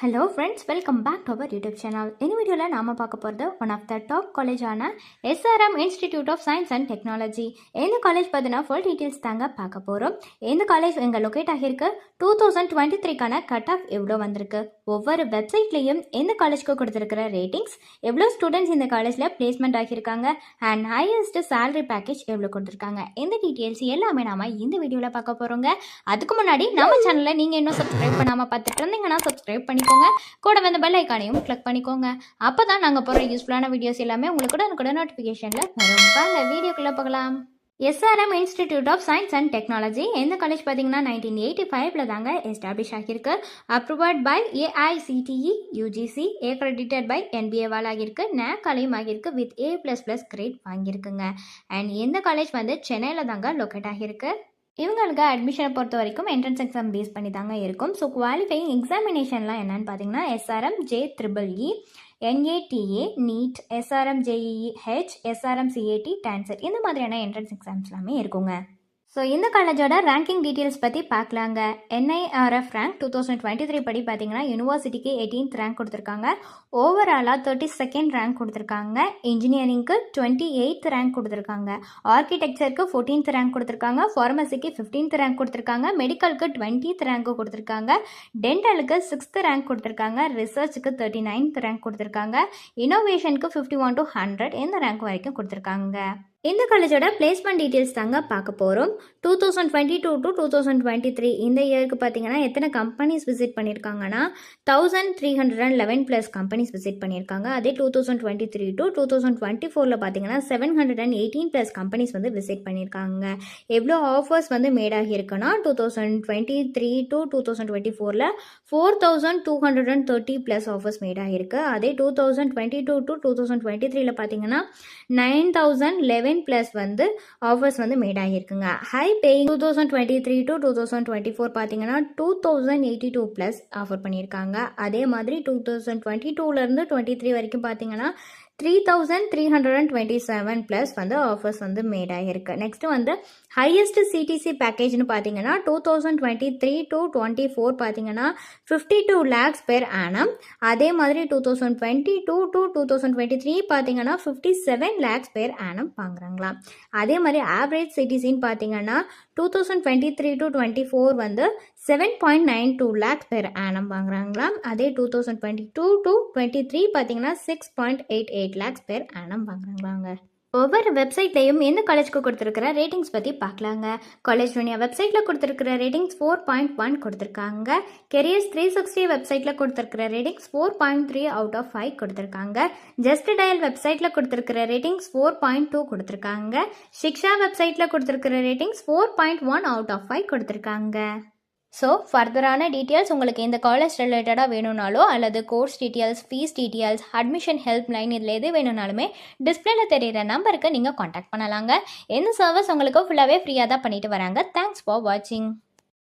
Hello friends, welcome back to our YouTube channel. இந்த வீடியோவில் நாம் பார்க்க போகிறது ஒன் ஆஃப் த டாப் காலேஜான SRM Institute of Science and Technology. இந்த காலேஜ் பார்த்தீங்கன்னா ஃபுல் டீட்டெயில்ஸ் தாங்க பார்க்க போகிறோம். இந்த காலேஜ் எங்கே லொக்கேட் ஆகியிருக்கு, 2023க்கான கட் ஆஃப் எவ்வளோ வந்திருக்கு, ஒவ்வொரு வெப்சைட்லேயும் இந்த காலேஜ்க்கு கொடுத்துருக்கிற ரேட்டிங்ஸ், எவ்வளோ ஸ்டூடெண்ட்ஸ் இந்த காலேஜில் பிளேஸ்மெண்ட் ஆகியிருக்காங்க, அண்ட் ஹையஸ்ட் சேலரி பேக்கேஜ் எவ்வளோ கொடுத்துருக்காங்க, இந்த டீட்டெயில்ஸ் எல்லாமே நாம் இந்த வீடியோவில் பார்க்க போகிறோங்க. அதுக்கு முன்னாடி நம்ம சேனலில் நீங்கள் இன்னும் சப்ஸ்கிரைப் பண்ணாமல் பார்த்துட்டு இருந்தீங்கன்னா சப்ஸ்கிரைப் பண்ணி கூட வந்து பெல் ஐக்கானையும் கிளிக் பண்ணிக்கோங்க. அப்பதான் நாங்க போற யூஸ்ஃபுல்லான வீடியோஸ் எல்லாமே உங்களுக்கு கூட நோட்டிபிகேஷன்ல வரும். வாங்க வீடியோக்குள்ள போகலாம். SRM Institute of Science and Technology இந்த காலேஜ் பார்த்தீங்கன்னா 1985 தாங்க எஸ்டாப்ளிஷ் ஆகியிருக்கு. Approved by AICTE UGC, accredited by என்பிஏவால் ஆகியிருக்கு. நேக்காலையும் ஆகியிருக்கு வித் A++ கிரேட் வாங்கியிருக்குங்க. அண்ட் இந்த காலேஜ் வந்து சென்னையில் தாங்க லொக்கேட் ஆகியிருக்கு. இவங்களுக்கு அட்மிஷனை பொறுத்த வரைக்கும் என்ட்ரன்ஸ் எக்ஸாம் பேஸ் பண்ணி தாங்க இருக்கும். ஸோ குவாலிஃபையிங் எக்ஸாமினேஷன்லாம் என்னன்னு பார்த்தீங்கன்னா SRM JEEE, NATA, NEET, SRM JEE, SRM CAT, TANCET இந்த மாதிரியான என்ட்ரன்ஸ் எக்ஸாம்ஸ் எல்லாமே இருக்குங்க. ஸோ இந்த காலேஜோட ரேங்கிங் டீட்டெயில்ஸ் பற்றி பார்க்கலாங்க. NIRF ரேங்க் 2023 படி பார்த்தீங்கன்னா யூனிவர்சிட்டிக்கு 18th ரேங்க் கொடுத்துருக்காங்க. ஓவராலாக 32nd ரேங்க் கொடுத்துருக்காங்க. இன்ஜினியரிங்க்கு 28th ரேங்க் கொடுத்துருக்காங்க. ஆர்கிடெக்சருக்கு 14th ரேங்க் கொடுத்துருக்காங்க. ஃபார்மசிக்கு 15th ரேங்க் கொடுத்துருக்காங்க. மெடிக்கலுக்கு 20th ரேங்க்கு கொடுத்துருக்காங்க. டென்டலுக்கு 6th ரேங்க் கொடுத்துருக்காங்க. ரிசர்ச்சுக்கு 39th ரேங்க் கொடுத்துருக்காங்க. இன்னோவேஷனுக்கு 51 to 100 இந்த ரேங்க் வரைக்கும் கொடுத்துருக்காங்க. இந்த காலேஜோட பிளேஸ்மெண்ட் டீட்டெயில்ஸ் தாங்க பார்க்க போகிறோம். 2022 to 2023 இந்த இயருக்கு பார்த்தீங்கன்னா எத்தனை கம்பெனிஸ் விசிட் பண்ணியிருக்காங்கன்னா 1311+ கம்பெனிஸ் விசிட் பண்ணியிருக்காங்க. அதே 2023 to 2024 பார்த்தீங்கன்னா 718+ கம்பெனிஸ் வந்து விசிட் பண்ணியிருக்காங்க. எவ்வளோ ஆஃபர்ஸ் வந்து மேட் ஆகியிருக்குன்னா 2023 to 2024 4230+ ஆஃபர்ஸ் மேட் ஆகியிருக்கு. அதே 2022 to 2023 பார்த்தீங்கன்னா 9011+ வந்து ஆஃபர்ஸ் வந்து மேட் ஆகியிருக்குங்க. ஹை பேயிங் 2023 to 2024 பார்த்தீங்கன்னா 2082+ ஆஃபர் பண்ணியிருக்காங்க. அதே மாதிரி 2022லேருந்து 23 வரைக்கும் பார்த்தீங்கன்னா 3327+ வந்து ஆஃபர்ஸ் வந்து மேட் ஆகியிருக்கு. நெக்ஸ்ட் வந்து ஹையஸ்ட் சிடிசி பேக்கேஜ்னு பார்த்தீங்கன்னா 2023 to 24 பார்த்தீங்கன்னா 52 lakhs per annum. அதே மாதிரி 2022 to 2023 பார்த்தீங்கன்னா 57 lakhs per annum வாங்குறாங்களா. அதே மாதிரி ஆவரேஜ் சிடிசின்னு பார்த்தீங்கன்னா 2023 to 24 வந்து 7.92 lakhs per annum வாங்குறாங்களாம். அதே 2022 to 23 பார்த்தீங்கன்னா 6.88 lakhs per annum வாங்குறாங்களாங்க. ஒவ்வொரு வெப்சைட்லையும் எந்த காலேஜ்க்கு கொடுத்துருக்கிற ரேட்டிங்ஸ் பற்றி பார்க்கலாங்க. காலேஜ் யூனியா வெப்சைட்டில் கொடுத்துருக்கிற ரேட்டிங்ஸ் 4.1 கொடுத்துருக்காங்க. கெரியர்ஸ் 360 வெப்சைட்டில் கொடுத்துருக்கிற ரேட்டிங்ஸ் 4.3 out of 5 கொடுத்துருக்காங்க. ஜஸ்ட் டயல் வெப்சைட்டில் கொடுத்துருக்கிற ரேட்டிங்ஸ் 4.2 கொடுத்துருக்காங்க. ஷிக்ஷா வெப்சைட்டில் கொடுத்துருக்கிற ரேட்டிங்ஸ் 4.1 out of 5 கொடுத்துருக்காங்க. ஸோ ஃபர்தரான டீட்டெயில்ஸ் உங்களுக்கு இந்த காலேஜ் ரிலேட்டடாக வேணும்னாலோ அல்லது course details, fees details, admission help line இதில் எது வேணும்னாலுமே டிஸ்பிளேல தெரிகிற நம்பருக்கு நீங்கள் காண்டாக்ட் பண்ணலாங்க. இந்த சர்வீஸ் உங்களுக்கு ஃபுல்லாகவே ஃப்ரீயாக தான் பண்ணிட்டு வராங்க. தேங்க்ஸ் ஃபார் வாட்சிங்.